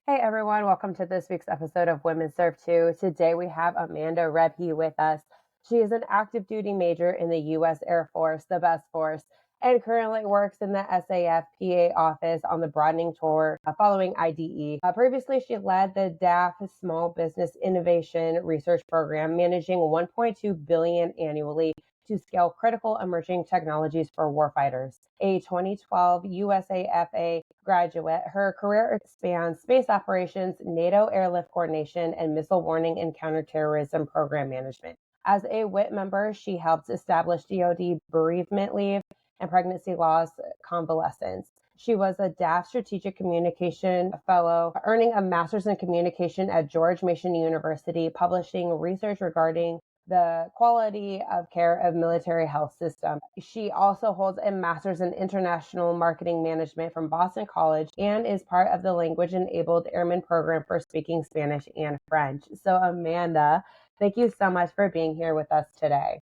Hey everyone, welcome to this week's episode of Women Serve 2. Today we have Amanda Rebhi with us. She is an active duty major in the U.S. Air Force, the best force, and currently works in the SAF PA office on the broadening tour following IDE. Previously, she led the DAF Small Business Innovation Research Program, managing $1.2 billion annually to scale critical emerging technologies for warfighters. A 2012 USAFA graduate, her career spans space operations, NATO airlift coordination, and missile warning and counterterrorism program management. As a WIT member, she helped establish DoD bereavement leave and pregnancy loss convalescence. She was a DAF Strategic Communication Fellow, earning a master's in communication at George Mason University, publishing research regarding the quality of care of military health system. She also holds a master's in international marketing management from Boston College and is part of the language enabled airman program for speaking Spanish and French. So Amanda, thank you so much for being here with us today.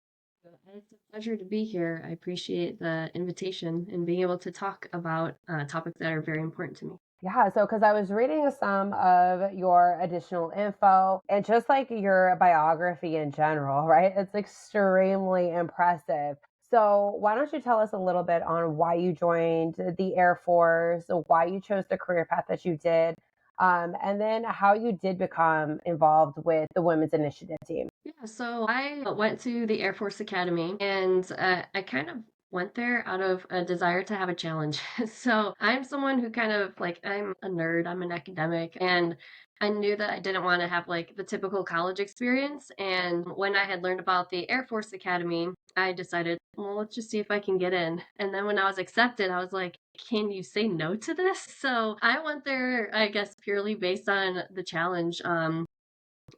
It's a pleasure to be here. I appreciate the invitation and being able to talk about topics that are very important to me. Yeah, so because I was reading some of your additional info and just like your biography in general, right? It's extremely impressive. So, why don't you tell us a little bit on why you joined the Air Force, why you chose the career path that you did, and then how you did become involved with the Women's Initiative team? Yeah, so I went to the Air Force Academy and I kind of went there out of a desire to have a challenge. So I'm someone who kind of like, I'm a nerd, I'm an academic, and I knew that I didn't want to have like the typical college experience. And when I had learned about the Air Force Academy, I decided, well, let's just see if I can get in. And then when I was accepted, I was like, can you say no to this? So I went there, I guess, purely based on the challenge.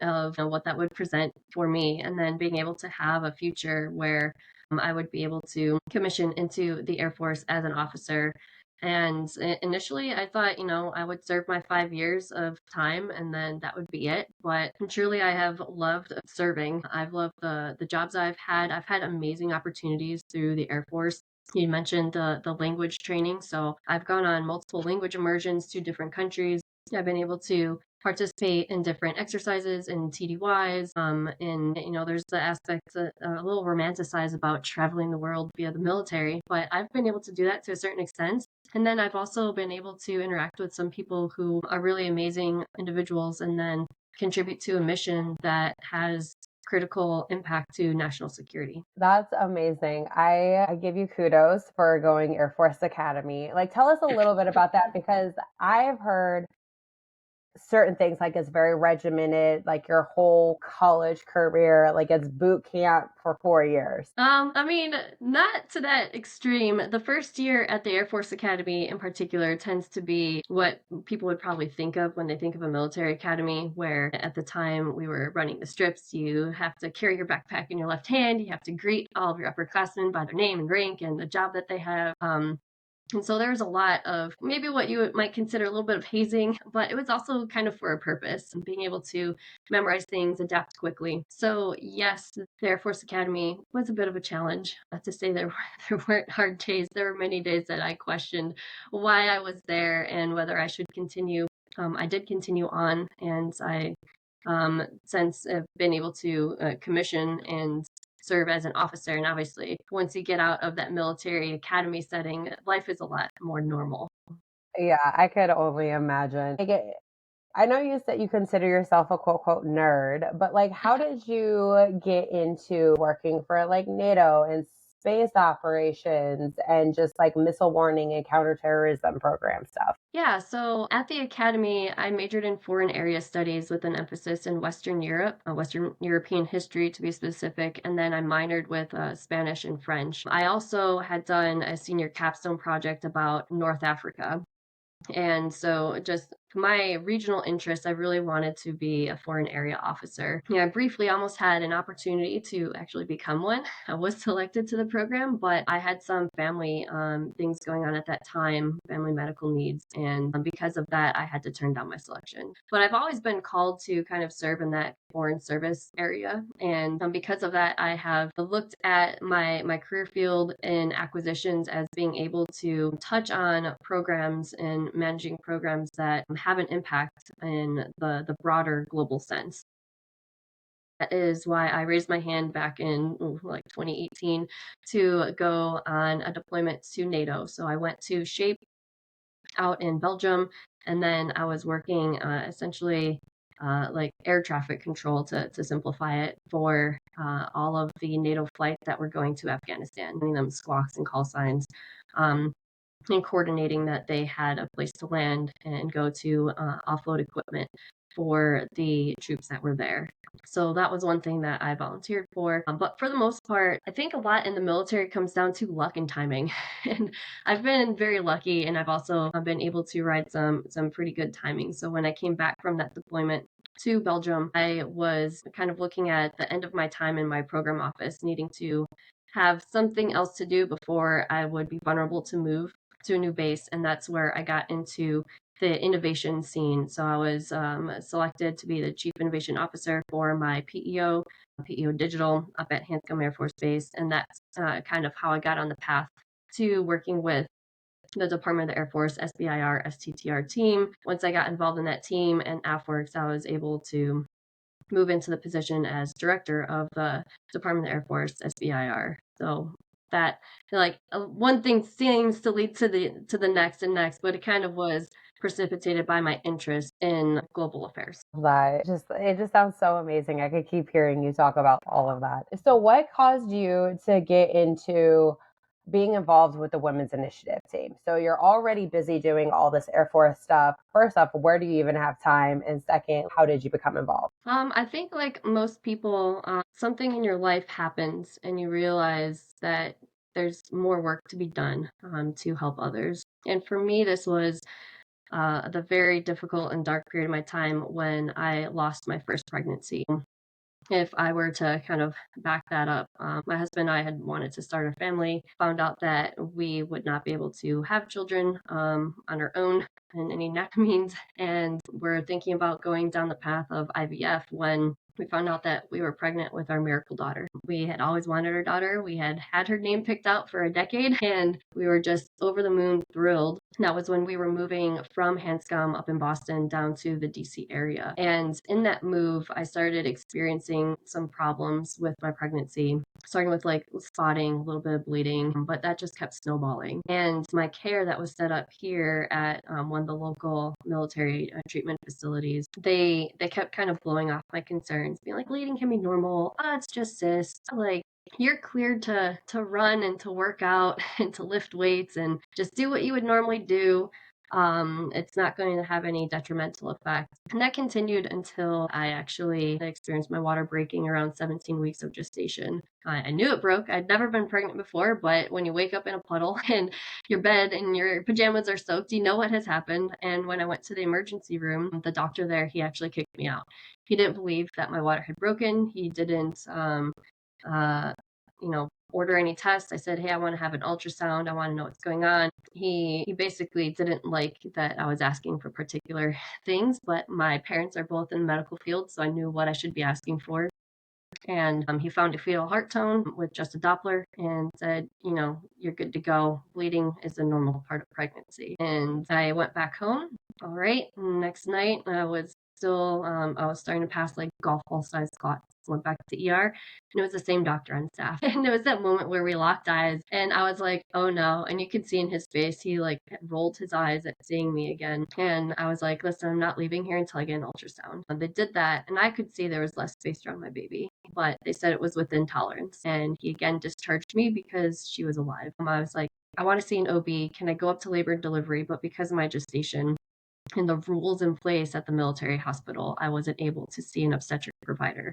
Of what that would present for me, and then being able to have a future where I would be able to commission into the Air Force as an officer. And initially, I thought, I would serve my 5 years of time and then that would be it. But truly, I have loved serving. I've loved the jobs I've had. I've had amazing opportunities through the Air Force. You mentioned the language training. So I've gone on multiple language immersions to different countries. I've been able to participate in different exercises and TDYs. And there's the aspect a little romanticized about traveling the world via the military, but I've been able to do that to a certain extent. And then I've also been able to interact with some people who are really amazing individuals and then contribute to a mission that has critical impact to national security. That's amazing. I give you kudos for going Air Force Academy. Like, tell us a little bit about that because I've heard certain things like it's very regimented, like your whole college career, like it's boot camp for 4 years. I mean, not to that extreme. The first year at the Air Force Academy in particular tends to be what people would probably think of when they think of a military academy, where at the time we were running the strips, you have to carry your backpack in your left hand, you have to greet all of your upperclassmen by their name and rank and the job that they have. And so there was a lot of maybe what you might consider a little bit of hazing, but it was also kind of for a purpose and being able to memorize things, adapt quickly. So yes, the Air Force Academy was a bit of a challenge. Not to say there weren't hard days. There were many days that I questioned why I was there and whether I should continue. I did continue on, and I since have been able to commission and serve as an officer. And obviously, once you get out of that military academy setting, life is a lot more normal. Yeah, I could only imagine. I know you said you consider yourself a quote quote nerd, but like, how did you get into working for like NATO and space operations and just like missile warning and counterterrorism program stuff? Yeah, so at the academy, I majored in foreign area studies with an emphasis in Western Europe, Western European history to be specific, and then I minored with Spanish and French. I also had done a senior capstone project about North Africa. And so just my regional interest, I really wanted to be a foreign area officer. Yeah, I briefly almost had an opportunity to actually become one. I was selected to the program, but I had some family things going on at that time, family medical needs. And because of that, I had to turn down my selection. But I've always been called to kind of serve in that foreign service area. And because of that, I have looked at my career field in acquisitions as being able to touch on programs and managing programs that have an impact in the broader global sense. That is why I raised my hand back in like 2018 to go on a deployment to NATO. So I went to SHAPE out in Belgium, and then I was working essentially like air traffic control to simplify it for all of the NATO flights that were going to Afghanistan, giving them squawks and call signs. Um, and coordinating that they had a place to land and go to offload equipment for the troops that were there. So that was one thing that I volunteered for. But for the most part, I think a lot in the military comes down to luck and timing. And I've been very lucky, and I've also been able to ride some pretty good timing. So when I came back from that deployment to Belgium, I was kind of looking at the end of my time in my program office, needing to have something else to do before I would be vulnerable to move to a new base, and that's where I got into the innovation scene. So I was selected to be the Chief Innovation Officer for my PEO Digital up at Hanscom Air Force Base, and that's kind of how I got on the path to working with the Department of the Air Force SBIR STTR team. Once I got involved in that team and AFWorks, I was able to move into the position as director of the Department of the Air Force SBIR. So that like one thing seems to lead to the next and next, but it kind of was precipitated by my interest in global affairs. That just it just sounds so amazing. I could keep hearing you talk about all of that. So what caused you to get into being involved with the Women's Initiative team? So you're already busy doing all this Air Force stuff. First off, where do you even have time? And second, how did you become involved? I think like most people, something in your life happens and you realize that there's more work to be done to help others. And for me, this was the very difficult and dark period of my time when I lost my first pregnancy. If I were to kind of back that up, my husband and I had wanted to start a family, found out that we would not be able to have children on our own in any natural means, and we're thinking about going down the path of IVF when we found out that we were pregnant with our miracle daughter. We had always wanted our daughter. We had had her name picked out for a decade, and we were just over the moon thrilled. That was when we were moving from Hanscom up in Boston down to the DC area. And in that move, I started experiencing some problems with my pregnancy, starting with like spotting, a little bit of bleeding, but that just kept snowballing. And my care that was set up here at one of the local military treatment facilities, they kept kind of blowing off my concerns, being like, bleeding can be normal. It's just cysts. Like, you're cleared to run and to work out and to lift weights and just do what you would normally do. It's not going to have any detrimental effects. And that continued until I actually experienced my water breaking around 17 weeks of gestation. I knew it broke. I'd never been pregnant before, but when you wake up in a puddle and your bed and your pajamas are soaked, you know what has happened. And when I went to the emergency room, the doctor there, he actually kicked me out. He didn't believe that my water had broken. He didn't uh, order any tests. I said, hey, I want to have an ultrasound. I want to know what's going on. He basically didn't like that I was asking for particular things, but my parents are both in the medical field, so I knew what I should be asking for. And he found a fetal heart tone with just a Doppler and said, you're good to go. Bleeding is a normal part of pregnancy. And I went back home. All right. Next night, I was starting to pass like golf ball size squats. Went back to ER, and it was the same doctor on staff. And it was that moment where we locked eyes, and I was like, oh no. And you could see in his face, he like rolled his eyes at seeing me again. And I was like, listen, I'm not leaving here until I get an ultrasound. And they did that, and I could see there was less space around my baby, but they said it was within tolerance. And he again discharged me because she was alive. I was like, I want to see an OB. Can I go up to labor and delivery? But because of my gestation and the rules in place at the military hospital, I wasn't able to see an obstetric provider.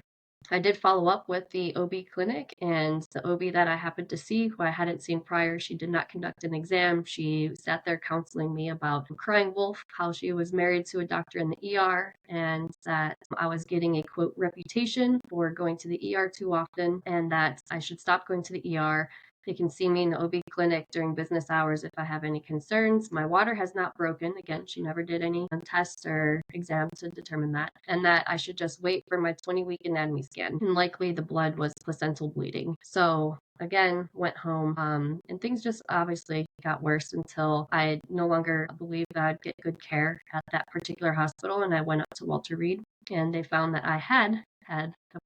I did follow up with the OB clinic, and the OB that I happened to see, who I hadn't seen prior, she did not conduct an exam. She sat there counseling me about crying wolf, how she was married to a doctor in the ER, and that I was getting a quote reputation for going to the ER too often, and that I should stop going to the ER They can see me in the OB clinic during business hours if I have any concerns. My water has not broken. Again, she never did any tests or exams to determine that. And that I should just wait for my 20-week anatomy scan. And likely the blood was placental bleeding. So again, went home, and things just obviously got worse until I no longer believed that I'd get good care at that particular hospital. And I went up to Walter Reed, and they found that I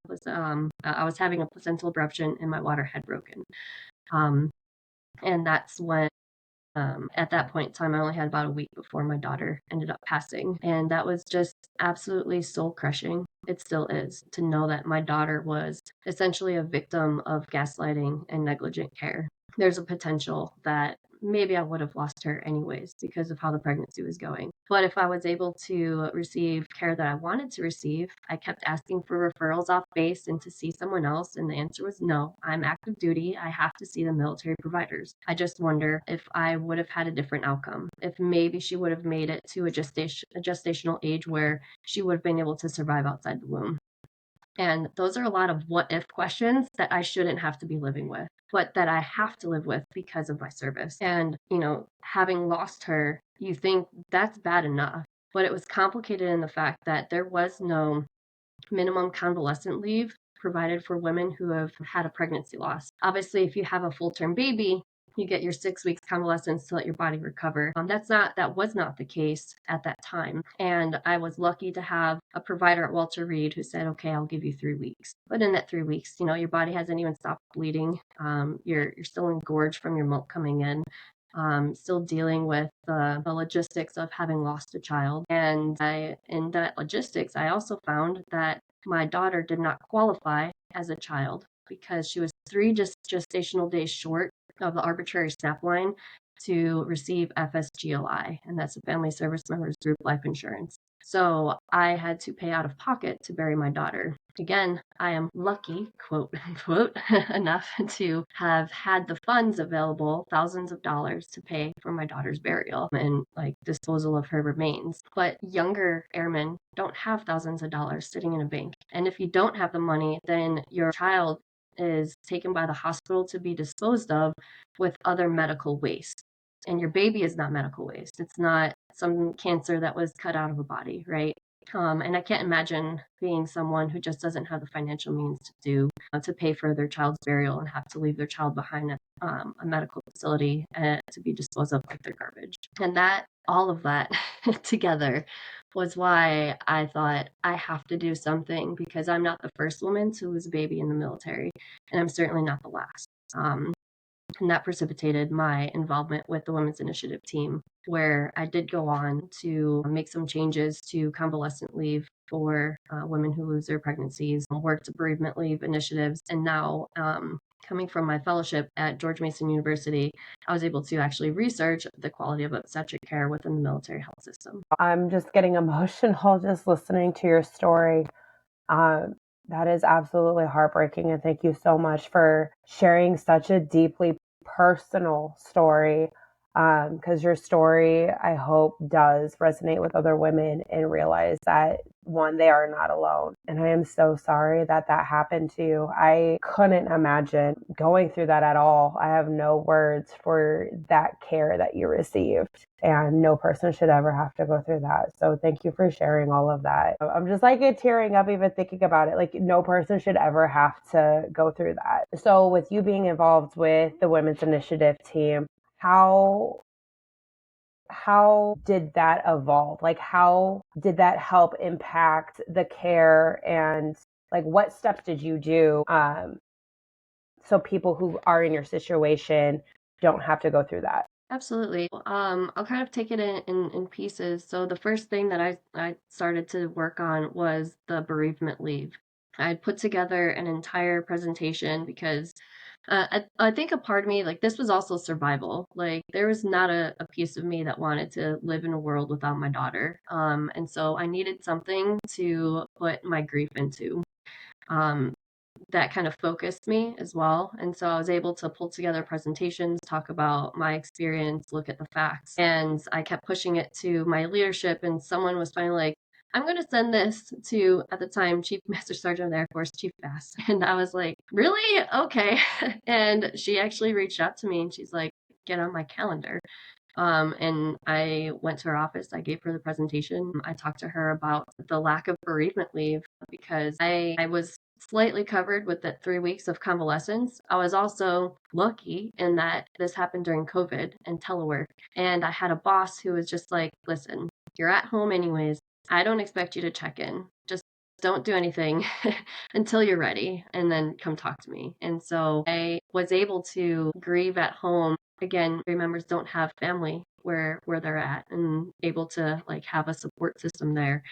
was having a placental abruption and my water had broken. And that's when, at that point in time, I only had about a week before my daughter ended up passing. And that was just absolutely soul crushing. It still is, to know that my daughter was essentially a victim of gaslighting and negligent care. There's a potential that maybe I would have lost her anyways because of how the pregnancy was going. But if I was able to receive care that I wanted to receive, I kept asking for referrals off base and to see someone else. And the answer was no, I'm active duty. I have to see the military providers. I just wonder if I would have had a different outcome, if maybe she would have made it to a gestational age where she would have been able to survive outside the womb. And those are a lot of what if questions that I shouldn't have to be living with, but that I have to live with because of my service. And, having lost her, you think that's bad enough. But it was complicated in the fact that there was no minimum convalescent leave provided for women who have had a pregnancy loss. Obviously, if you have a full-term baby, you get your 6 weeks convalescence to let your body recover. That was not the case at that time. And I was lucky to have a provider at Walter Reed who said, okay, I'll give you 3 weeks. But in that 3 weeks, your body hasn't even stopped bleeding. You're still engorged from your milk coming in. Still dealing with the logistics of having lost a child. And in that logistics, I also found that my daughter did not qualify as a child because she was 3 gestational days short of the arbitrary snap line to receive FSGLI, and that's a Family Service Members Group Life Insurance. So I had to pay out of pocket to bury my daughter. Again, I am lucky, quote unquote, enough to have had the funds available, thousands of dollars, to pay for my daughter's burial and disposal of her remains. But younger airmen don't have thousands of dollars sitting in a bank. And if you don't have the money, then your child is taken by the hospital to be disposed of with other medical waste. And your baby is not medical waste. It's not some cancer that was cut out of a body, right? And I can't imagine being someone who just doesn't have the financial means to pay for their child's burial and have to leave their child behind at a medical facility to be disposed of like their garbage. And all of that together was why I thought I have to do something, because I'm not the first woman to lose a baby in the military, and I'm certainly not the last. And that precipitated my involvement with the Women's Initiative team, where I did go on to make some changes to convalescent leave for women who lose their pregnancies, worked bereavement leave initiatives, and now coming from my fellowship at George Mason University, I was able to actually research the quality of obstetric care within the military health system. I'm just getting emotional just listening to your story. That is absolutely heartbreaking. And thank you so much for sharing such a deeply personal story. Because your story, I hope, does resonate with other women and realize that, one, they are not alone. And I am so sorry that happened to you. I couldn't imagine going through that at all. I have no words for that care that you received. And no person should ever have to go through that. So thank you for sharing all of that. I'm just tearing up even thinking about it. No person should ever have to go through that. So with you being involved with the Women's Initiative team, how did that evolve? How did that help impact the care, and what steps did you do so people who are in your situation don't have to go through that? Absolutely. I'll kind of take it in pieces. So the first thing that I started to work on was the bereavement leave. I put together an entire presentation because I think a part of me, this was also survival. There was not a piece of me that wanted to live in a world without my daughter. And so I needed something to put my grief into. That kind of focused me as well. And so I was able to pull together presentations, talk about my experience, look at the facts. And I kept pushing it to my leadership, and someone was finally like, I'm going to send this to, at the time, Chief Master Sergeant of the Air Force, Chief Bass. And I was like, really? Okay. And she actually reached out to me and she's like, get on my calendar. And I went to her office. I gave her the presentation. I talked to her about the lack of bereavement leave because I was slightly covered with the 3 weeks of convalescence. I was also lucky in that this happened during COVID and telework. And I had a boss who was just like, listen, you're at home anyways. I don't expect you to check in. Just don't do anything until you're ready and then come talk to me. And so I was able to grieve at home. Again, family members don't have family where they're at and able to like have a support system there.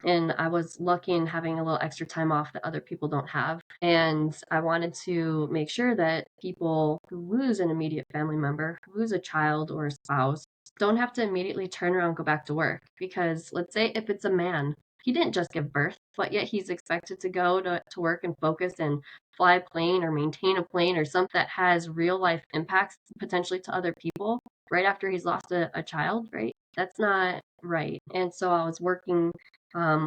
And I was lucky in having a little extra time off that other people don't have. And I wanted to make sure that people who lose an immediate family member, who lose a child or a spouse, don't have to immediately turn around and go back to work. Because let's say if it's a man, he didn't just give birth, but yet he's expected to go to work and focus and fly a plane or maintain a plane or something that has real life impacts potentially to other people right after he's lost a child, right? That's not right. And so I was working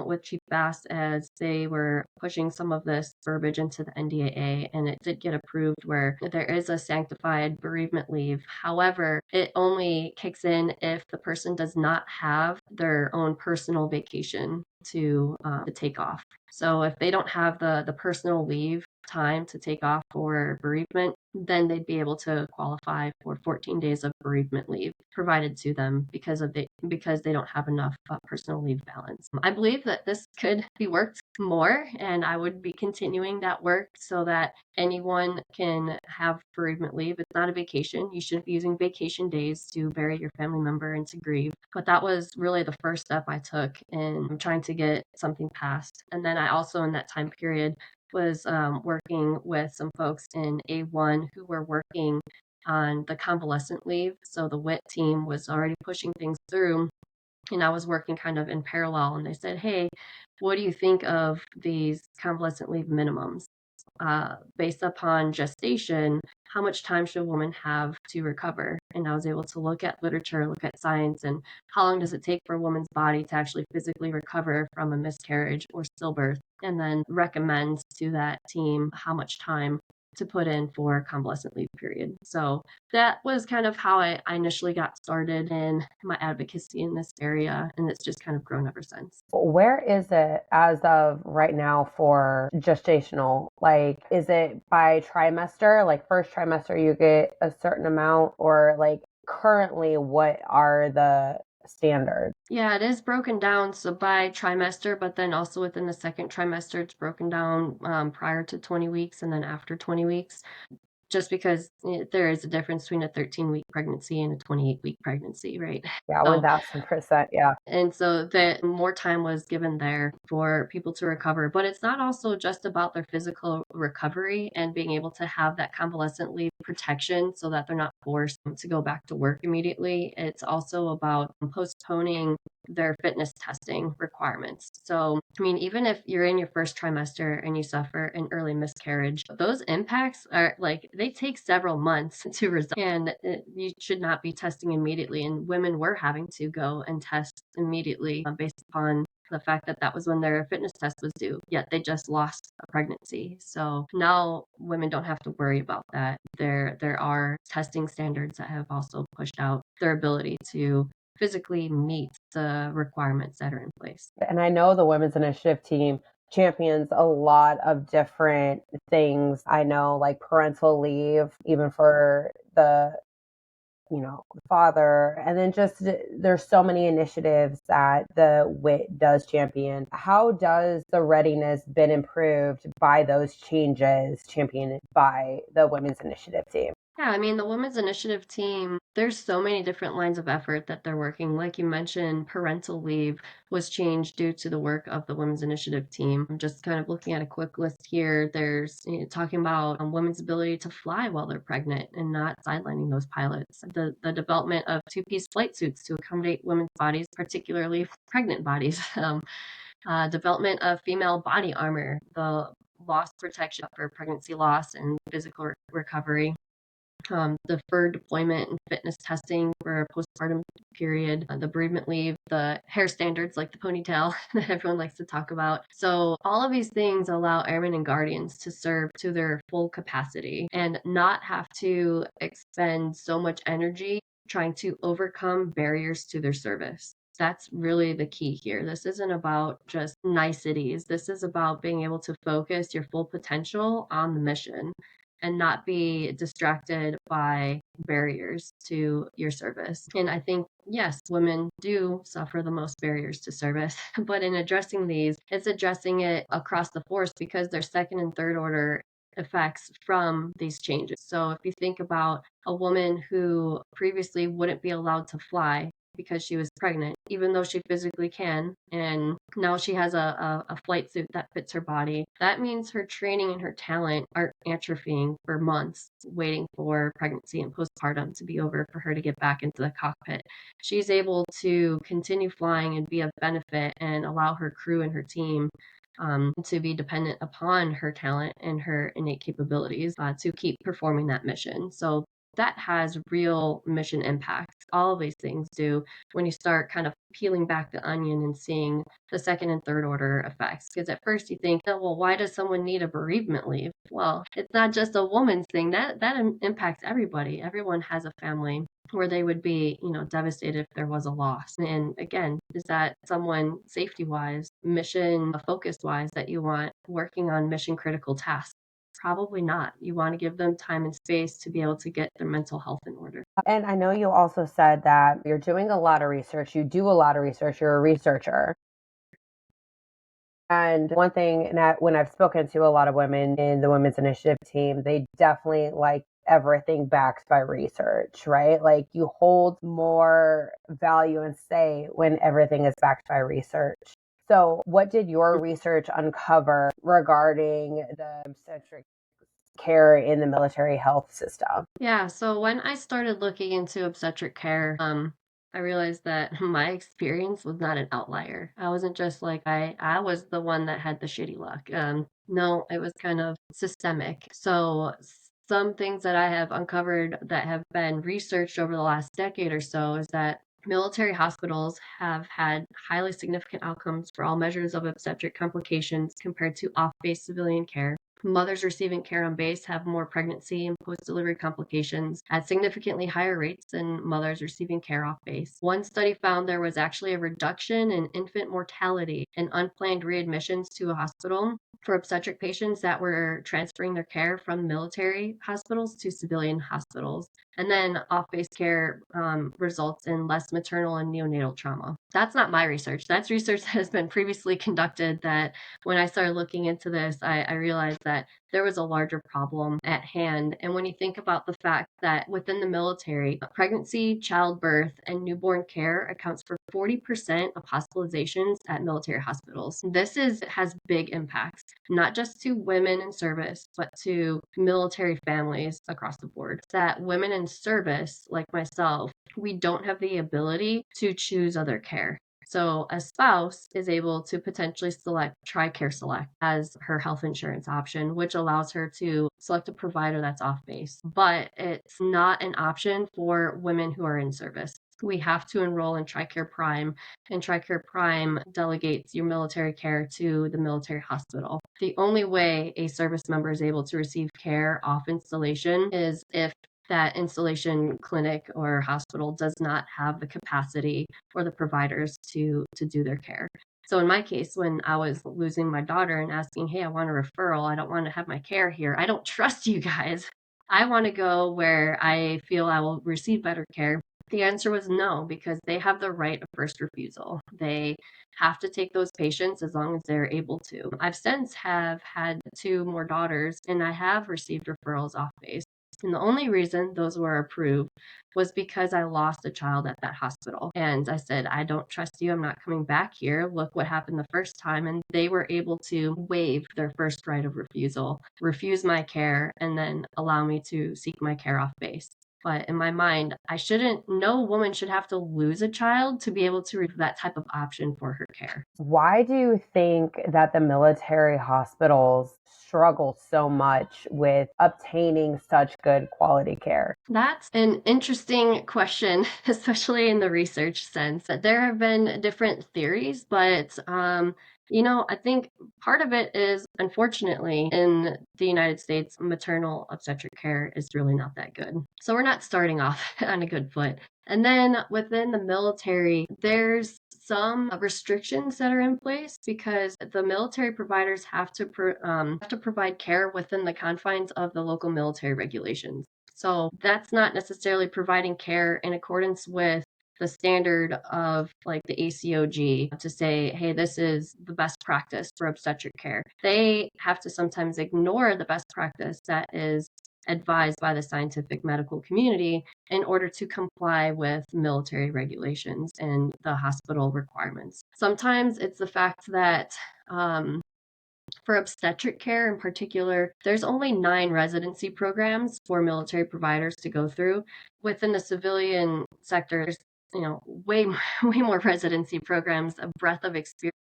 with Chief Bass as they were pushing some of this verbiage into the NDAA, and it did get approved where there is a sanctified bereavement leave. However, it only kicks in if the person does not have their own personal vacation to take off. So if they don't have the personal leave time to take off for bereavement, then they'd be able to qualify for 14 days of bereavement leave provided to them because they don't have enough personal leave balance. I believe that this could be worked more, and I would be continuing that work so that anyone can have bereavement leave. It's not a vacation. You shouldn't be using vacation days to bury your family member and to grieve. But that was really the first step I took in trying to get something passed. And then I also, in that time period, was working with some folks in A1 who were working on the convalescent leave. So the WIT team was already pushing things through, and I was working kind of in parallel. And they said, hey, what do you think of these convalescent leave minimums? Based upon gestation, how much time should a woman have to recover? And I was able to look at literature, look at science, and how long does it take for a woman's body to actually physically recover from a miscarriage or stillbirth, and then recommend to that team how much time to put in for convalescent leave period. So that was kind of how I initially got started in my advocacy in this area, and it's just kind of grown ever since. Where is it as of right now for gestational? Like, is it by trimester? Like, first trimester, you get a certain amount, or like currently, what are the standards? Yeah, it is broken down so by trimester, but then also within the second trimester, it's broken down prior to 20 weeks and then after 20 weeks, just because there is a difference between a 13-week pregnancy and a 28-week pregnancy, right? Yeah, So 1000%. Yeah. and so that more time was given there for people to recover. But it's not also just about their physical recovery and being able to have that convalescent leave protection so that they're not forced to go back to work immediately. It's also about postponing their fitness testing requirements. So, I mean, even if you're in your first trimester and you suffer an early miscarriage, those impacts are like they take several months to resolve, and you should not be testing immediately. And women were having to go and test immediately based upon the fact that that was when their fitness test was due, yet they just lost a pregnancy. So now women don't have to worry about that. There are testing standards that have also pushed out their ability to physically meet the requirements that are in place. And I know the Women's Initiative team champions a lot of different things. I know, like parental leave, even for the father, and then just there's so many initiatives that the WIT does champion. How does the readiness been improved by those changes championed by the Women's Initiative team? Yeah, I mean, the Women's Initiative team, there's so many different lines of effort that they're working. Like you mentioned, parental leave was changed due to the work of the Women's Initiative team. I'm just kind of looking at a quick list here. There's talking about women's ability to fly while they're pregnant and not sidelining those pilots. The development of two-piece flight suits to accommodate women's bodies, particularly pregnant bodies. Development of female body armor, the loss protection for pregnancy loss and physical recovery, deferred deployment and fitness testing for a postpartum period, the bereavement leave, the hair standards like the ponytail that everyone likes to talk about. So all of these things allow airmen and guardians to serve to their full capacity and not have to expend so much energy trying to overcome barriers to their service. That's really the key here. This isn't about just niceties. This is about being able to focus your full potential on the mission and not be distracted by barriers to your service. And I think, yes, women do suffer the most barriers to service, but in addressing these, it's addressing it across the force because there's second and third order effects from these changes. So if you think about a woman who previously wouldn't be allowed to fly because she was pregnant, even though she physically can, and now she has a flight suit that fits her body, that means her training and her talent are atrophying for months, waiting for pregnancy and postpartum to be over for her to get back into the cockpit. She's able to continue flying and be of benefit and allow her crew and her team to be dependent upon her talent and her innate capabilities to keep performing that mission. So that has real mission impact. All of these things do when you start kind of peeling back the onion and seeing the second and third order effects. Because at first you think, oh, well, why does someone need a bereavement leave? Well, it's not just a woman's thing. That impacts everybody. Everyone has a family where they would be, devastated if there was a loss. And again, is that someone safety wise, mission focused wise that you want working on mission critical tasks? Probably not. You want to give them time and space to be able to get their mental health in order. And I know you also said that you're doing a lot of research. You do a lot of research. You're a researcher. And one thing that when I've spoken to a lot of women in the Women's Initiative team, they definitely like everything backed by research, right? Like you hold more value and say when everything is backed by research. So, what did your research uncover regarding the obstetric care in the military health system? Yeah, so when I started looking into obstetric care, I realized that my experience was not an outlier. I wasn't just like I was the one that had the shitty luck. No, it was kind of systemic. So some things that I have uncovered that have been researched over the last decade or so is that military hospitals have had highly significant outcomes for all measures of obstetric complications compared to off-base civilian care. Mothers receiving care on base have more pregnancy and post-delivery complications at significantly higher rates than mothers receiving care off base. One study found there was actually a reduction in infant mortality and unplanned readmissions to a hospital for obstetric patients that were transferring their care from military hospitals to civilian hospitals. And then off-base care results in less maternal and neonatal trauma. That's not my research. That's research that has been previously conducted that when I started looking into this, I realized that there was a larger problem at hand. And when you think about the fact that within the military, pregnancy, childbirth, and newborn care accounts for 40% of hospitalizations at military hospitals. This has big impacts, not just to women in service, but to military families across the board. That women in service, like myself, we don't have the ability to choose other care. So a spouse is able to potentially select TRICARE Select as her health insurance option, which allows her to select a provider that's off base. But it's not an option for women who are in service. We have to enroll in TRICARE Prime, and TRICARE Prime delegates your military care to the military hospital. The only way a service member is able to receive care off installation is if that installation clinic or hospital does not have the capacity for the providers to do their care. So in my case, when I was losing my daughter and asking, hey, I want a referral, I don't want to have my care here, I don't trust you guys, I want to go where I feel I will receive better care. The answer was no, because they have the right of first refusal. They have to take those patients as long as they're able to. I've since have had 2 more daughters, and I have received referrals off base. And the only reason those were approved was because I lost a child at that hospital. And I said, I don't trust you. I'm not coming back here. Look what happened the first time. And they were able to waive their first right of refusal, refuse my care, and then allow me to seek my care off base. But in my mind, no woman should have to lose a child to be able to receive that type of option for her care. Why do you think that the military hospitals struggle so much with obtaining such good quality care? That's an interesting question, especially in the research sense. There have been different theories, but I think part of it is, unfortunately, in the United States, maternal obstetric care is really not that good. So we're not starting off on a good foot. And then within the military, there's some restrictions that are in place because the military providers have to provide care within the confines of the local military regulations. So that's not necessarily providing care in accordance with the standard of like the ACOG to say, hey, this is the best practice for obstetric care. They have to sometimes ignore the best practice that is advised by the scientific medical community in order to comply with military regulations and the hospital requirements. Sometimes it's the fact that for obstetric care in particular, there's only 9 residency programs for military providers to go through. Within the civilian sector, there's way way more residency programs, a breadth of experience.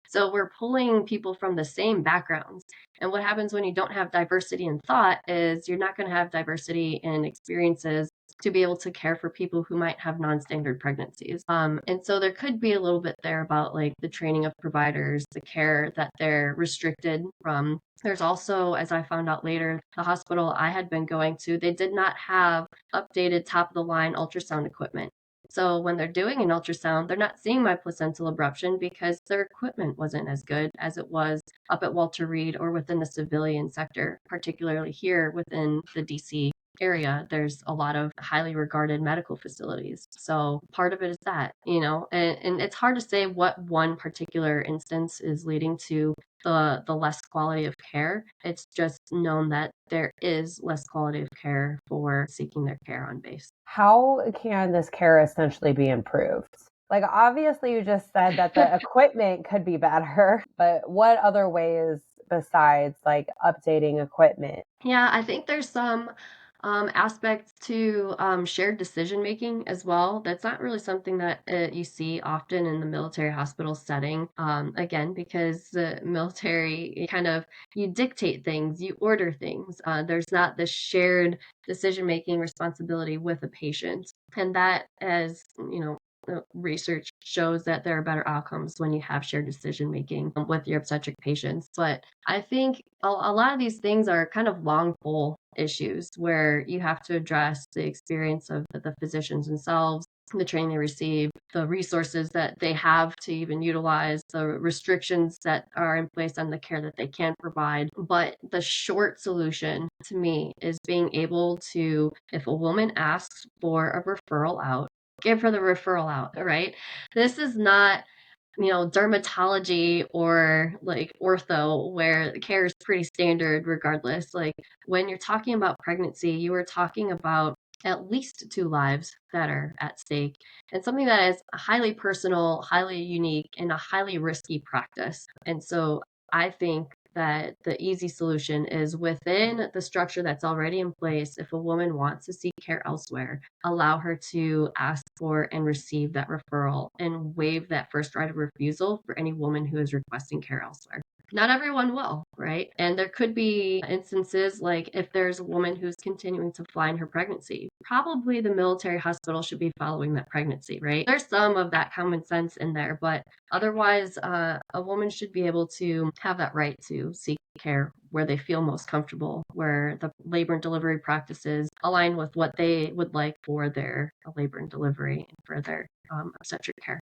So we're pulling people from the same backgrounds. And what happens when you don't have diversity in thought is you're not going to have diversity in experiences to be able to care for people who might have non-standard pregnancies. And so there could be a little bit there about like the training of providers, the care that they're restricted from. There's also, as I found out later, the hospital I had been going to, they did not have updated top of the line ultrasound equipment. So when they're doing an ultrasound, they're not seeing my placental abruption because their equipment wasn't as good as it was up at Walter Reed or within the civilian sector, particularly here within the DC area. There's a lot of highly regarded medical facilities. So part of it is that, and it's hard to say what one particular instance is leading to the less quality of care. It's just known that there is less quality of care for seeking their care on base. How can this care essentially be improved? Like, obviously, you just said that the equipment could be better, but what other ways besides like updating equipment? Yeah, I think there's some aspects to shared decision making as well. That's not really something that you see often in the military hospital setting. Again, because the military you dictate things, you order things. There's not this shared decision making responsibility with a patient, and that, as research shows that there are better outcomes when you have shared decision making with your obstetric patients. But I think a lot of these things are kind of long pole issues where you have to address the experience of the physicians themselves, the training they receive, the resources that they have to even utilize, the restrictions that are in place on the care that they can provide. But the short solution to me is being able to, if a woman asks for a referral out, give her the referral out, right? This is not dermatology or like ortho where the care is pretty standard regardless. Like when you're talking about pregnancy, you are talking about at least 2 lives that are at stake and something that is highly personal, highly unique, and a highly risky practice. And so I think that the easy solution is within the structure that's already in place. If a woman wants to seek care elsewhere, allow her to ask for and receive that referral and waive that first right of refusal for any woman who is requesting care elsewhere. Not everyone will, right? And there could be instances like if there's a woman who's continuing to fly in her pregnancy, probably the military hospital should be following that pregnancy, right? There's some of that common sense in there, but otherwise, a woman should be able to have that right to seek care where they feel most comfortable, where the labor and delivery practices align with what they would like for their labor and delivery and for their obstetric care.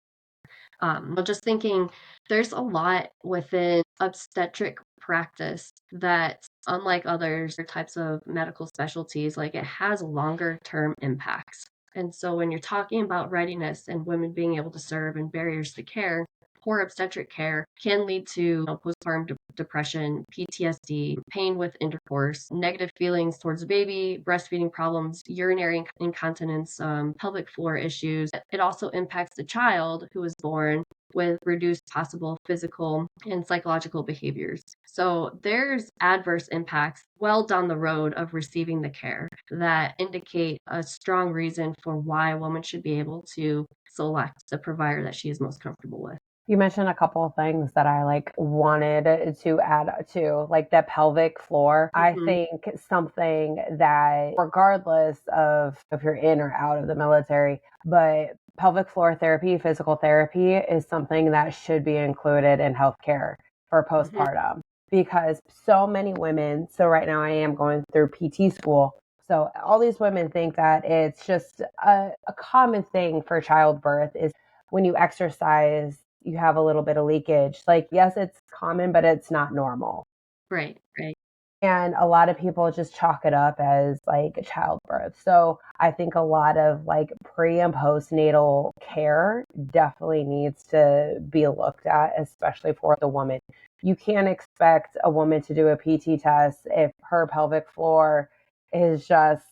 Just thinking there's a lot within obstetric practice that, unlike other types of medical specialties, like it has longer term impacts. And so when you're talking about readiness and women being able to serve and barriers to care, poor obstetric care can lead to postpartum depression, PTSD, pain with intercourse, negative feelings towards the baby, breastfeeding problems, urinary incontinence, pelvic floor issues. It also impacts the child who is born with reduced possible physical and psychological behaviors. So there's adverse impacts well down the road of receiving the care that indicate a strong reason for why a woman should be able to select the provider that she is most comfortable with. You mentioned a couple of things that I like wanted to add to, like the pelvic floor. I Mm-hmm. think something that, regardless of if you're in or out of the military, but pelvic floor therapy, physical therapy is something that should be included in healthcare for Mm-hmm. postpartum because so many women, so right now I am going through PT school. So all these women think that it's just a common thing for childbirth is when you exercise, you have a little bit of leakage. Like, yes, it's common, but it's not normal. Right, right. And a lot of people just chalk it up as like childbirth. So I think a lot of like pre and postnatal care definitely needs to be looked at, especially for the woman. You can't expect a woman to do a PT test if her pelvic floor is just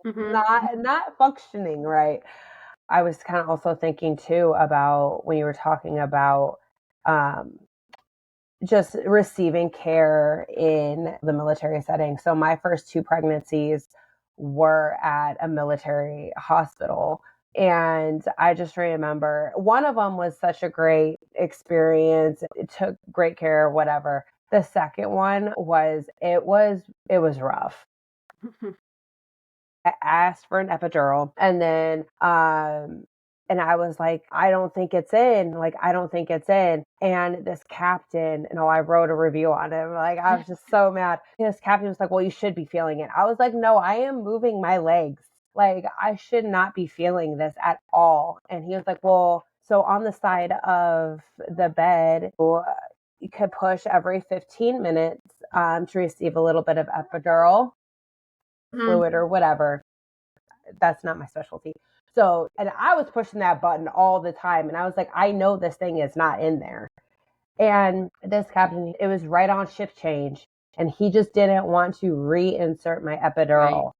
Mm-hmm. not functioning right. I was kind of also thinking too about when you were talking about um, just receiving care in the military setting. So my first two pregnancies were at a military hospital. And I just remember one of them was such a great experience. It took great care, whatever. The second one was rough. I asked for an epidural and I was like, I don't think it's in. Like, I don't think it's in. And this captain, I wrote a review on him. Like, I was just so mad. This captain was like, well, you should be feeling it. I was like, no, I am moving my legs. Like, I should not be feeling this at all. And he was like, well, so on the side of the bed, you could push every 15 minutes to receive a little bit of epidural Mm-hmm. fluid or whatever. That's not my specialty. So, and I was pushing that button all the time. And I was like, I know this thing is not in there. And this captain, it was right on shift change. And he just didn't want to reinsert my Right. epidural.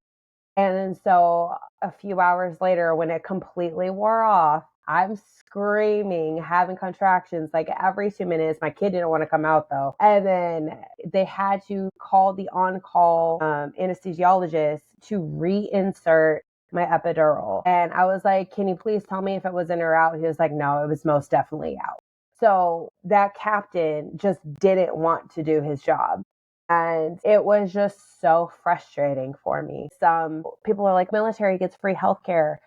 And then so a few hours later, when it completely wore off, I'm screaming, having contractions like every 2 minutes. My kid didn't want to come out though. And then they had to call the on call anesthesiologist to reinsert my epidural. And I was like, can you please tell me if it was in or out? He was like, no, it was most definitely out. So that captain just didn't want to do his job. And it was just so frustrating for me. Some people are like, military gets free healthcare.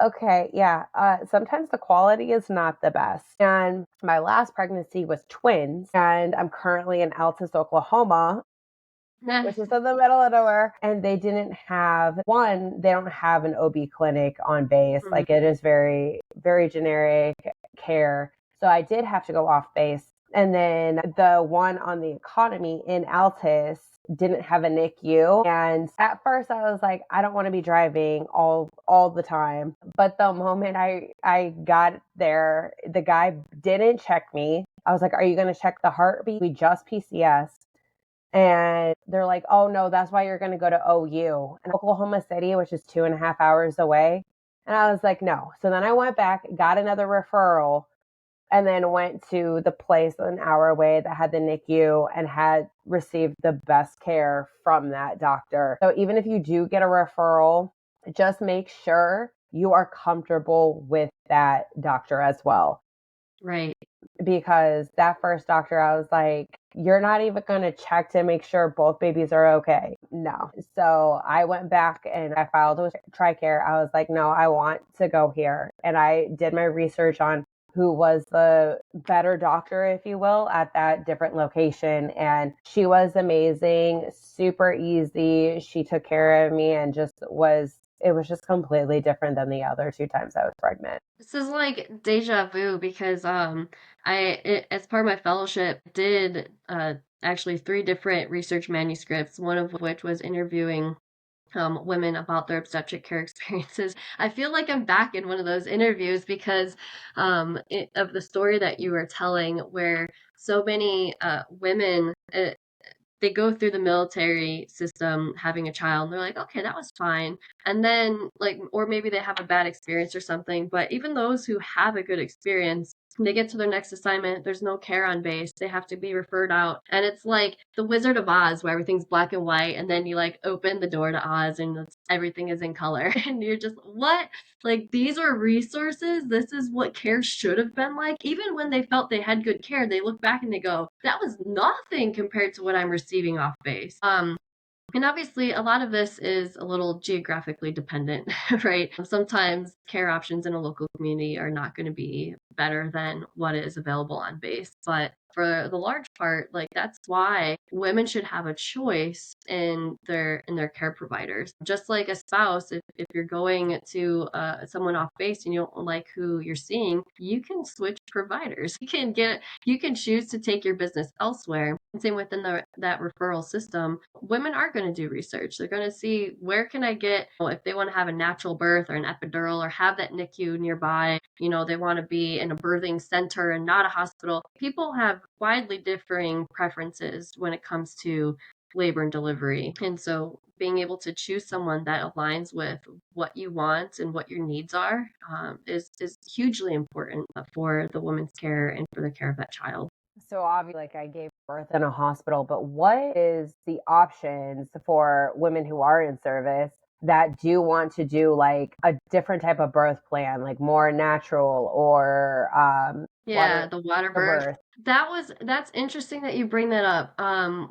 Okay, yeah. Sometimes the quality is not the best. And my last pregnancy was twins, and I'm currently in Altus, Oklahoma, which is in the middle of nowhere. And they didn't have they don't have an OB clinic on base. Mm-hmm. Like it is very, very generic care. So I did have to go off base. And then the one on the economy in Altus didn't have a NICU. And at first I was like, I don't want to be driving all the time. But the moment I got there, the guy didn't check me. I was like, are you going to check the heartbeat? We just PCS. And they're like, oh no, that's why you're going to go to OU in Oklahoma City, which is 2.5 hours away. And I was like, no. So then I went back, got another referral, and then went to the place an hour away that had the NICU and had received the best care from that doctor. So even if you do get a referral, just make sure you are comfortable with that doctor as well. Right. Because that first doctor, I was like, you're not even going to check to make sure both babies are okay. No. So I went back and I filed with TRICARE. I was like, no, I want to go here. And I did my research on who was the better doctor, if you will, at that different location. And she was amazing, super easy. She took care of me and it was just completely different than the other two times I was pregnant. This is like deja vu because as part of my fellowship did actually three different research manuscripts, one of which was interviewing women about their obstetric care experiences. I feel like I'm back in one of those interviews because of the story that you were telling, where so many women they go through the military system having a child and they're like, okay, that was fine. And then, like, or maybe they have a bad experience or something. But even those who have a good experience, they get to their next assignment, there's no care on base, they have to be referred out, and it's like the Wizard of Oz where everything's black and white, and then you like open the door to Oz and everything is in color and you're just, what? Like, these were resources, this is what care should have been like. Even when they felt they had good care, they look back and they go, that was nothing compared to what I'm receiving off base. And obviously, a lot of this is a little geographically dependent, right? Sometimes care options in a local community are not going to be better than what is available on base. But for the large part, like, that's why women should have a choice in their care providers. Just like a spouse, if you're going to someone off base and you don't like who you're seeing, you can switch providers. You can choose to take your business elsewhere. And same within that referral system, women are going to do research. They're going to see, where can I get, if they want to have a natural birth or an epidural or have that NICU nearby, they want to be in a birthing center and not a hospital. People have widely differing preferences when it comes to labor and delivery. And so being able to choose someone that aligns with what you want and what your needs are is hugely important for the woman's care and for the care of that child. So obviously, like I gave birth in a hospital, but what is the options for women who are in service that do want to do like a different type of birth plan, like more natural or Yeah, water the water birth. birth? That's interesting that you bring that up.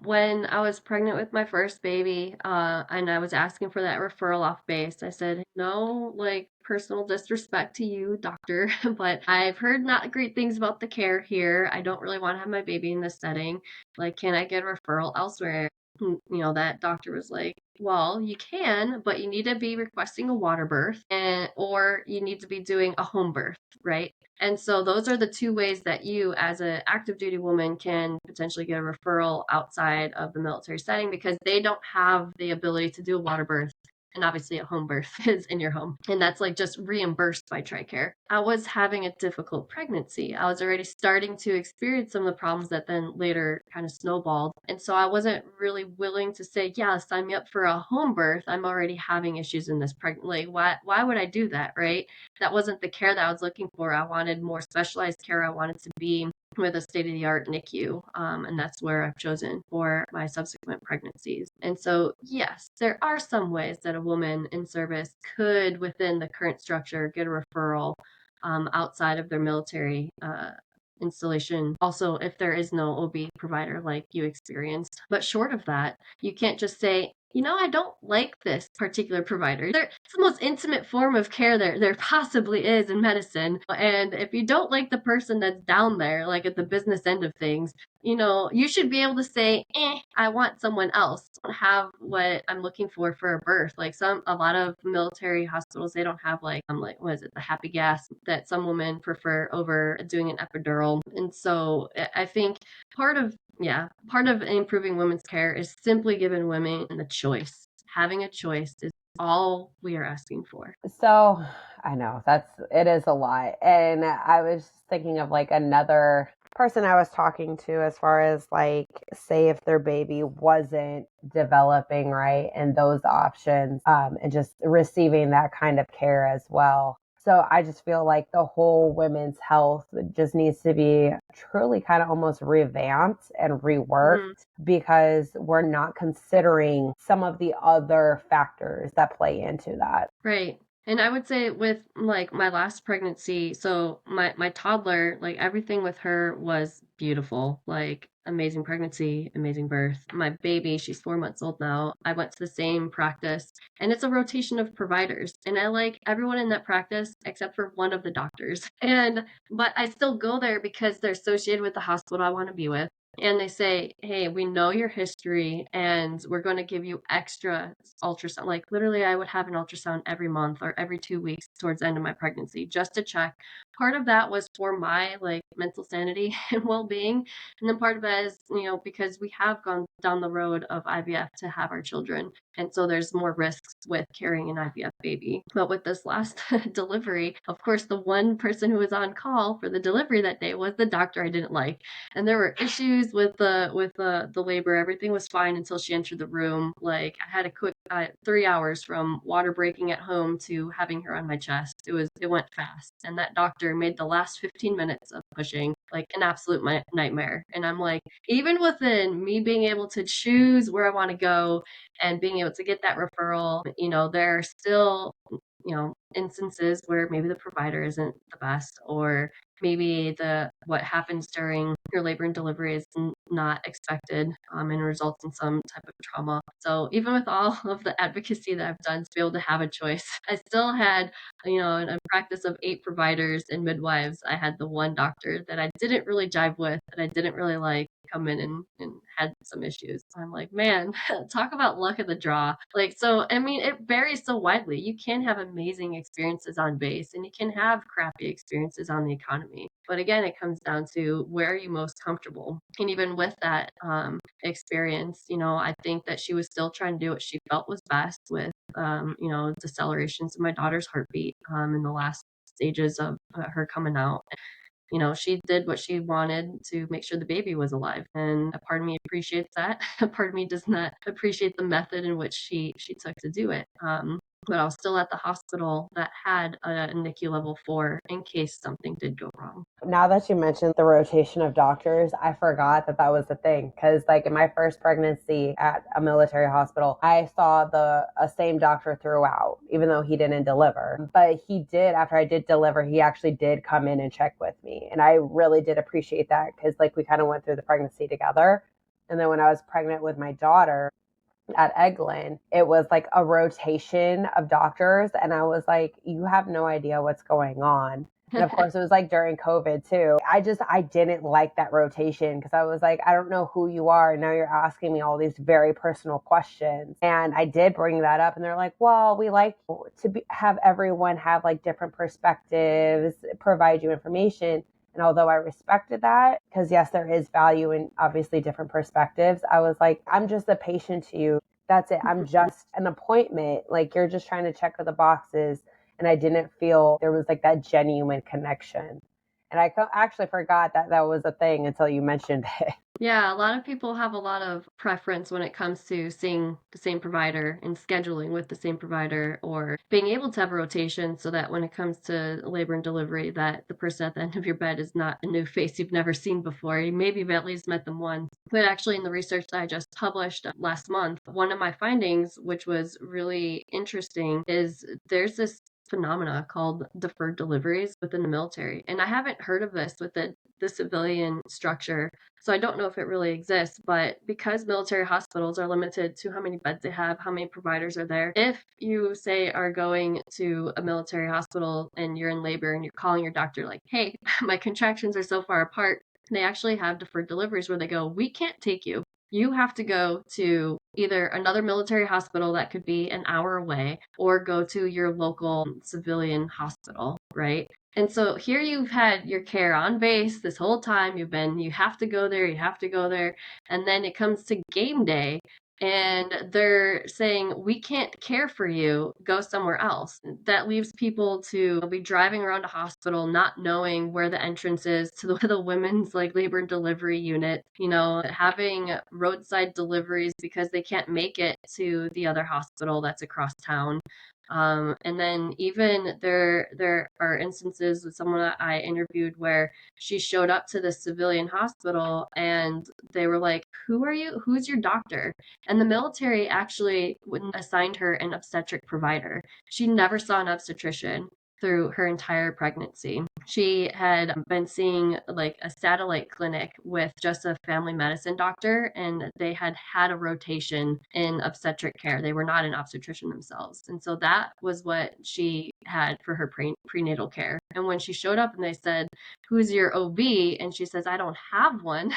When I was pregnant with my first baby, and I was asking for that referral off base, I said, no, like, personal disrespect to you, doctor, but I've heard not great things about the care here. I don't really want to have my baby in this setting. Like, can I get a referral elsewhere? That doctor was like, well, you can, but you need to be requesting a water birth, or you need to be doing a home birth, right? And so those are the two ways that you, as an active duty woman, can potentially get a referral outside of the military setting, because they don't have the ability to do a water birth. And obviously, a home birth is in your home. And that's like just reimbursed by TRICARE. I was having a difficult pregnancy. I was already starting to experience some of the problems that then later kind of snowballed. And so I wasn't really willing to say, yeah, sign me up for a home birth. I'm already having issues in this pregnancy. Like, why would I do that, right? That wasn't the care that I was looking for. I wanted more specialized care. I wanted to be with a state-of-the-art NICU, and that's where I've chosen for my subsequent pregnancies. And so, yes, there are some ways that a woman in service could, within the current structure, get a referral outside of their military installation. Also, if there is no OB provider like you experienced. But short of that, you can't just say, I don't like this particular provider. It's the most intimate form of care there possibly is in medicine. And if you don't like the person that's down there, like at the business end of things, you should be able to say, I want someone else. I don't have what I'm looking for a birth. Like, a lot of military hospitals, they don't have like, what is it, the happy gas that some women prefer over doing an epidural. And so I think part of improving women's care is simply giving women the choice. Having a choice is all we are asking for. So I know it is a lot. And I was thinking of like another person I was talking to, as far as like, say if their baby wasn't developing right, and those options, and just receiving that kind of care as well. So I just feel like the whole women's health just needs to be truly kind of almost revamped and reworked, Mhm. because we're not considering some of the other factors that play into that. Right. And I would say with like my last pregnancy, so my toddler, like, everything with her was beautiful. Like, amazing pregnancy, amazing birth. My baby, she's 4 months old now. I went to the same practice, and it's a rotation of providers. And I like everyone in that practice except for one of the doctors. But I still go there because they're associated with the hospital I want to be with. And they say, hey, we know your history and we're going to give you extra ultrasound. Like, literally, I would have an ultrasound every month or every 2 weeks towards the end of my pregnancy, just to check part of that was for my like mental sanity and well-being, and then part of that is, because we have gone down the road of IVF to have our children, and so there's more risks with carrying an IVF baby. But with this last delivery, of course, the one person who was on call for the delivery that day was the doctor I didn't like, and there were issues with the labor. Everything was fine until she entered the room. Like, I had a quick 3 hours from water breaking at home to having her on my chest. It went fast, and that doctor made the last 15 minutes of pushing like an absolute nightmare. And I'm like, even within me being able to choose where I want to go and being able to get that referral, there are still instances where maybe the provider isn't the best, or maybe what happens during your labor and delivery is not expected, and results in some type of trauma. So even with all of the advocacy that I've done to be able to have a choice, I still had, in a practice of 8 providers and midwives, I had the one doctor that I didn't really jive with, that I didn't really like, come in and had some issues. So I'm like, man, talk about luck of the draw. Like, so, I mean, it varies so widely. You can have amazing experiences on base, and you can have crappy experiences on the economy. But again, it comes down to where are you most comfortable. And even with that experience, I think that she was still trying to do what she felt was best with, decelerations of my daughter's heartbeat in the last stages of her coming out. She did what she wanted to make sure the baby was alive. And a part of me appreciates that. A part of me does not appreciate the method in which she took to do it. But I was still at the hospital that had a NICU level 4 in case something did go wrong. Now that you mentioned the rotation of doctors, I forgot that that was the thing. Because, like, in my first pregnancy at a military hospital, I saw the same doctor throughout, even though he didn't deliver. But he did, after I did deliver, he actually did come in and check with me. And I really did appreciate that because, like, we kind of went through the pregnancy together. And then when I was pregnant with my daughter, at Eglin, it was like a rotation of doctors. And I was like, you have no idea what's going on. And of course, it was like during COVID too. I didn't like that rotation because I was like, I don't know who you are. And now you're asking me all these very personal questions. And I did bring that up. And they're like, well, we like to have everyone have like different perspectives, provide you information. And although I respected that, because yes, there is value in obviously different perspectives, I was like, I'm just a patient to you. That's it. I'm just an appointment. Like, you're just trying to check the boxes. And I didn't feel there was like that genuine connection. And I actually forgot that that was a thing until you mentioned it. Yeah, a lot of people have a lot of preference when it comes to seeing the same provider and scheduling with the same provider, or being able to have a rotation so that when it comes to labor and delivery, that the person at the end of your bed is not a new face you've never seen before. Maybe you've at least met them once. But actually, in the research that I just published last month, one of my findings, which was really interesting, is there's this phenomena called deferred deliveries within the military. And I haven't heard of this with the civilian structure, so I don't know if it really exists. But because military hospitals are limited to how many beds they have, how many providers are there, if you say are going to a military hospital and you're in labor and you're calling your doctor like, hey, my contractions are so far apart, they actually have deferred deliveries where they go, we can't take you. You have to go to either another military hospital that could be an hour away, or go to your local civilian hospital, right? And so here you've had your care on base this whole time. You have to go there, you have to go there. And then it comes to game day, and they're saying, we can't care for you, go somewhere else. That leaves people to be driving around a hospital not knowing where the entrance is to the women's like labor and delivery unit, having roadside deliveries because they can't make it to the other hospital that's across town. And then even there are instances with someone that I interviewed where she showed up to the civilian hospital and they were like, who are you? Who's your doctor? And the military actually assigned her an obstetric provider. She never saw an obstetrician through her entire pregnancy. She had been seeing like a satellite clinic with just a family medicine doctor, and they had a rotation in obstetric care. They were not an obstetrician themselves. And so that was what she had for her prenatal care. And when she showed up and they said, who's your OB? And she says, I don't have one.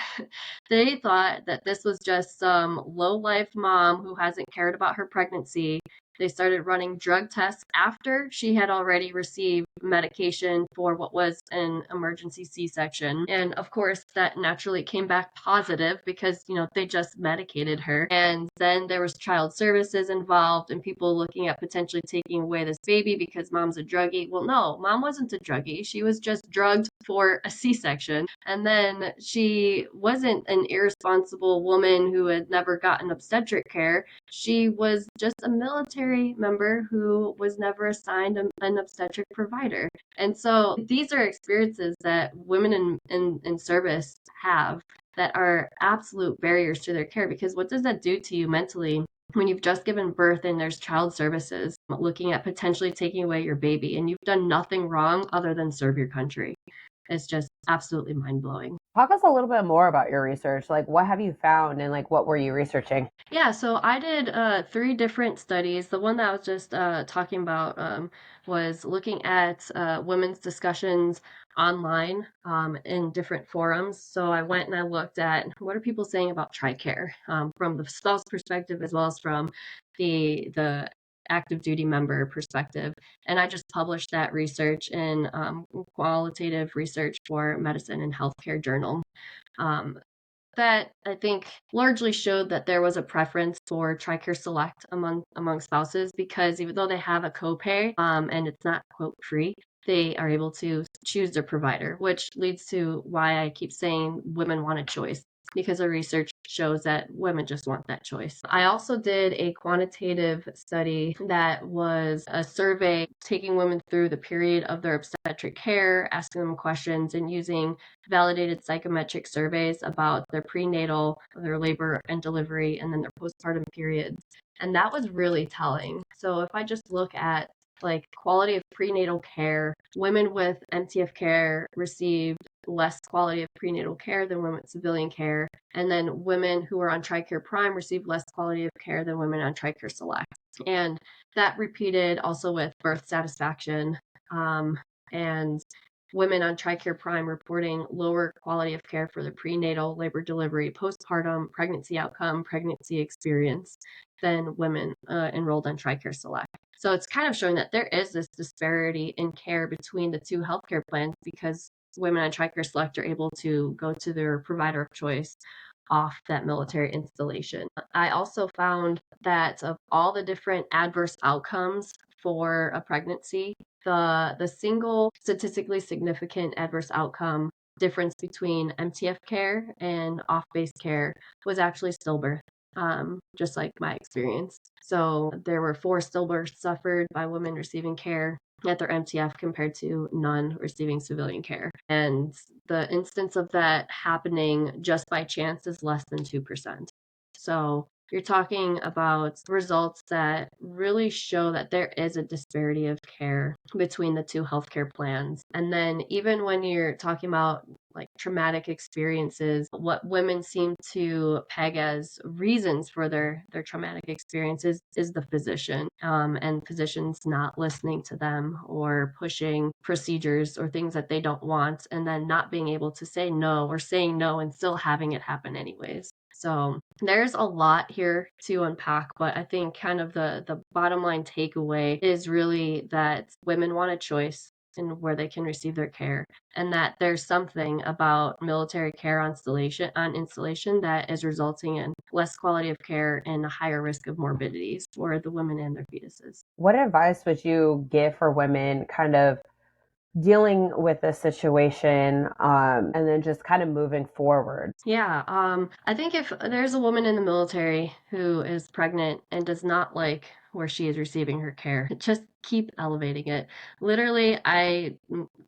They thought that this was just some low-life mom who hasn't cared about her pregnancy. They started running drug tests after she had already received medication for what was an emergency C-section. And of course, that naturally came back positive because, they just medicated her. And then there was child services involved and people looking at potentially taking away this baby because mom's a druggie. Well, no, mom wasn't a druggie. She was just drugged for a C-section. And then she wasn't an irresponsible woman who had never gotten obstetric care. She was just a military member who was never assigned an obstetric provider. And so these are experiences that women in service have that are absolute barriers to their care, because what does that do to you mentally when you've just given birth and there's child services looking at potentially taking away your baby and you've done nothing wrong other than serve your country? It's just absolutely mind-blowing. Talk us a little bit more about your research. Like, what have you found and like what were you researching? Yeah, so I did 3 different studies. The one that I was just talking about was looking at women's discussions online in different forums. So I went and I looked at what are people saying about TRICARE from the spouse perspective as well as from the active duty member perspective. And I just published that research in qualitative research for Medicine and Healthcare Journal. That I think largely showed that there was a preference for TRICARE Select among spouses, because even though they have a copay and it's not quote free, they are able to choose their provider, which leads to why I keep saying women want a choice, because the research shows that women just want that choice. I also did a quantitative study that was a survey taking women through the period of their obstetric care, asking them questions, and using validated psychometric surveys about their prenatal, their labor and delivery, and then their postpartum periods. And that was really telling. So if I just look at like quality of prenatal care, women with MTF care received less quality of prenatal care than women with civilian care. And then women who are on TRICARE Prime received less quality of care than women on TRICARE Select. And that repeated also with birth satisfaction and women on TRICARE Prime reporting lower quality of care for the prenatal, labor, delivery, postpartum, pregnancy outcome, pregnancy experience than women enrolled on TRICARE Select. So it's kind of showing that there is this disparity in care between the two healthcare plans, because women on TRICARE Select are able to go to their provider of choice off that military installation. I also found that of all the different adverse outcomes for a pregnancy, the single statistically significant adverse outcome difference between MTF care and off-base care was actually stillbirth, just like my experience. So there were 4 stillbirths suffered by women receiving care at their MTF compared to none receiving civilian care. And the instance of that happening just by chance is less than 2%. So you're talking about results that really show that there is a disparity of care between the two healthcare plans. And then even when you're talking about like traumatic experiences, what women seem to peg as reasons for their traumatic experiences is the physician, and physicians not listening to them or pushing procedures or things that they don't want, and then not being able to say no, or saying no and still having it happen anyways. So there's a lot here to unpack, but I think kind of the bottom line takeaway is really that women want a choice in where they can receive their care, and that there's something about military care on installation that is resulting in less quality of care and a higher risk of morbidities for the women and their fetuses. What advice would you give for women kind of dealing with this situation and then just kind of moving forward? Yeah, I think if there's a woman in the military who is pregnant and does not like where she is receiving her care, just keep elevating it. Literally, I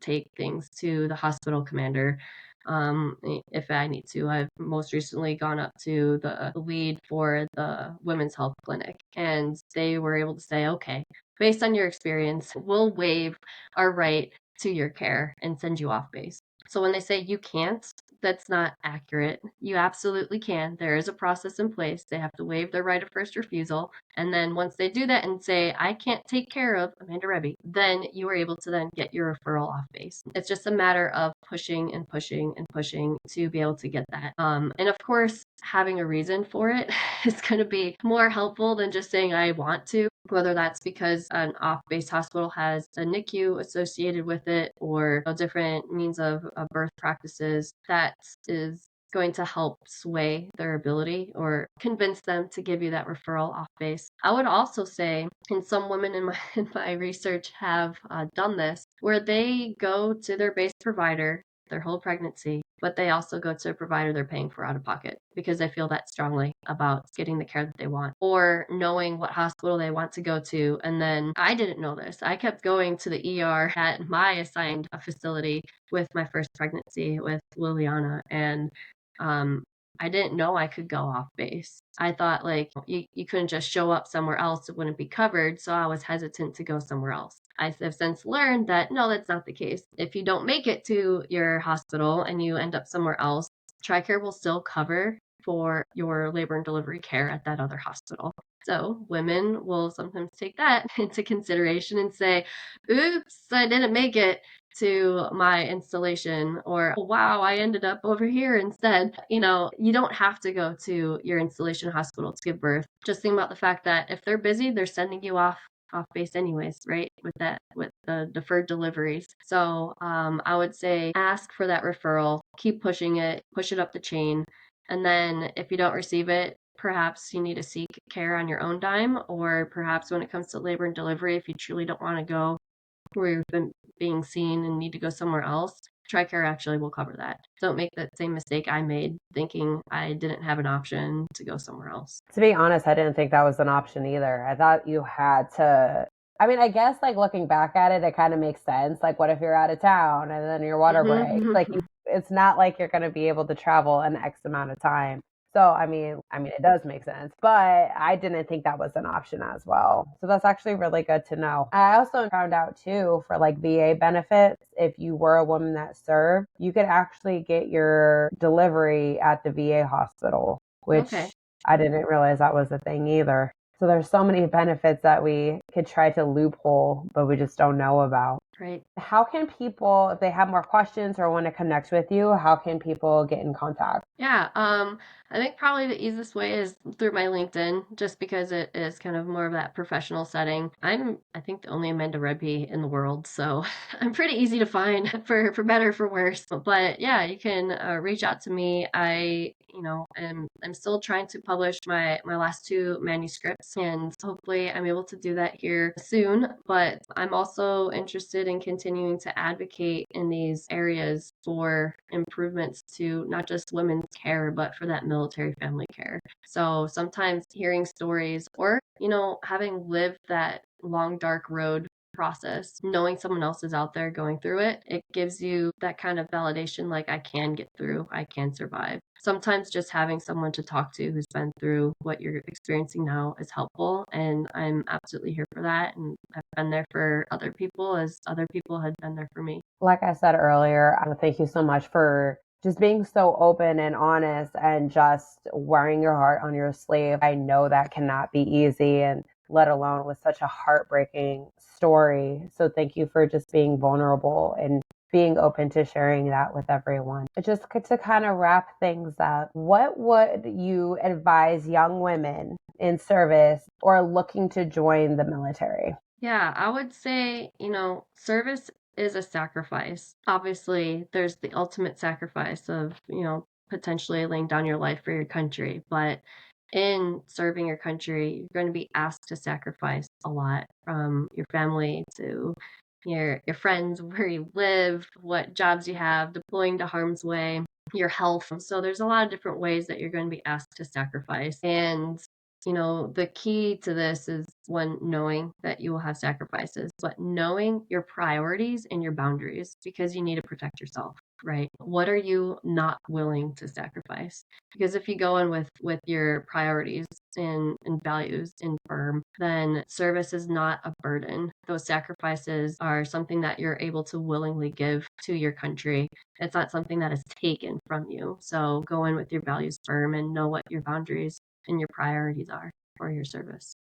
take things to the hospital commander if I need to. I've most recently gone up to the lead for the women's health clinic, and they were able to say, okay, based on your experience, we'll waive our right to your care and send you off base. So when they say you can't, that's not accurate. You absolutely can. There is a process in place. They have to waive their right of first refusal. And then once they do that and say, I can't take care of Amanda Rebhi, then you are able to then get your referral off base. It's just a matter of pushing and pushing and pushing to be able to get that. And of course, having a reason for it is going to be more helpful than just saying, I want to. whether that's because an off-base hospital has a NICU associated with it or different means of birth practices, that is going to help sway their ability or convince them to give you that referral off base. I would also say, and some women in my in my research have done this, where they go to their base provider their whole pregnancy, but they also go to a provider they're paying for out of pocket because they feel that strongly about getting the care that they want or knowing what hospital they want to go to. And then I didn't know this. I kept going to the ER at my assigned facility with my first pregnancy with Liliana. And um, I didn't know I could go off base. I thought like you couldn't just show up somewhere else, it wouldn't be covered. So I was hesitant to go somewhere else. I have since learned that no, that's not the case. If you don't make it to your hospital and you end up somewhere else, TRICARE will still cover for your labor and delivery care at that other hospital. So women will sometimes take that into consideration and say, oops, I didn't make it to my installation, or oh, wow, I ended up over here instead. You don't have to go to your installation hospital to give birth. Just think about the fact that if they're busy, they're sending you off base anyways, right? With the deferred deliveries. So I would say ask for that referral, keep pushing it, push it up the chain. And then if you don't receive it, perhaps you need to seek care on your own dime, or perhaps when it comes to labor and delivery, if you truly don't want to go where you've been being seen and need to go somewhere else, TRICARE actually will cover that. Don't make that same mistake I made thinking I didn't have an option to go somewhere else. To be honest, I didn't think that was an option either. I thought you had to. I mean, I guess like looking back at it, it kind of makes sense. Like, what if you're out of town and then your water breaks? Like, Mm-hmm. it's not like you're going to be able to travel an X amount of time. So, I mean, it does make sense, but I didn't think that was an option as well. So that's actually really good to know. I also found out too for like VA benefits, if you were a woman that served, you could actually get your delivery at the VA hospital, Okay. which I didn't realize that was a thing either. So there's so many benefits that we could try to loophole, but we just don't know about. Right. How can people, if they have more questions or want to connect with you, how can people get in contact? Yeah, I think probably the easiest way is through my LinkedIn, just because it is kind of more of that professional setting. I think, the only Amanda Rebhi in the world, so I'm pretty easy to find for better or for worse. But yeah, you can reach out to me. I'm still trying to publish my last two manuscripts, and hopefully I'm able to do that here soon. But I'm also interested in continuing to advocate in these areas for improvements to not just women's care, but for that military family care. So sometimes hearing stories or, having lived that long, dark road process, knowing someone else is out there going through it, it gives you that kind of validation like, I can get through, I can survive. Sometimes just having someone to talk to who's been through what you're experiencing now is helpful. And I'm absolutely here for that. And I've been there for other people as other people had been there for me. Like I said earlier, thank you so much for just being so open and honest and just wearing your heart on your sleeve. I know that cannot be easy, and let alone with such a heartbreaking story. So thank you for just being vulnerable and being open to sharing that with everyone. Just to kind of wrap things up, what would you advise young women in service or looking to join the military? Yeah, I would say, service is a sacrifice. Obviously, there's the ultimate sacrifice of, potentially laying down your life for your country. But in serving your country, you're going to be asked to sacrifice a lot, from your family to your friends, where you live, what jobs you have, deploying to harm's way, your health. So there's a lot of different ways that you're going to be asked to sacrifice. And the key to this is, one, knowing that you will have sacrifices, but knowing your priorities and your boundaries, because you need to protect yourself, right? What are you not willing to sacrifice? Because if you go in with your priorities and values in firm, then service is not a burden. Those sacrifices are something that you're able to willingly give to your country. It's not something that is taken from you. So go in with your values firm and know what your boundaries and your priorities are for your service.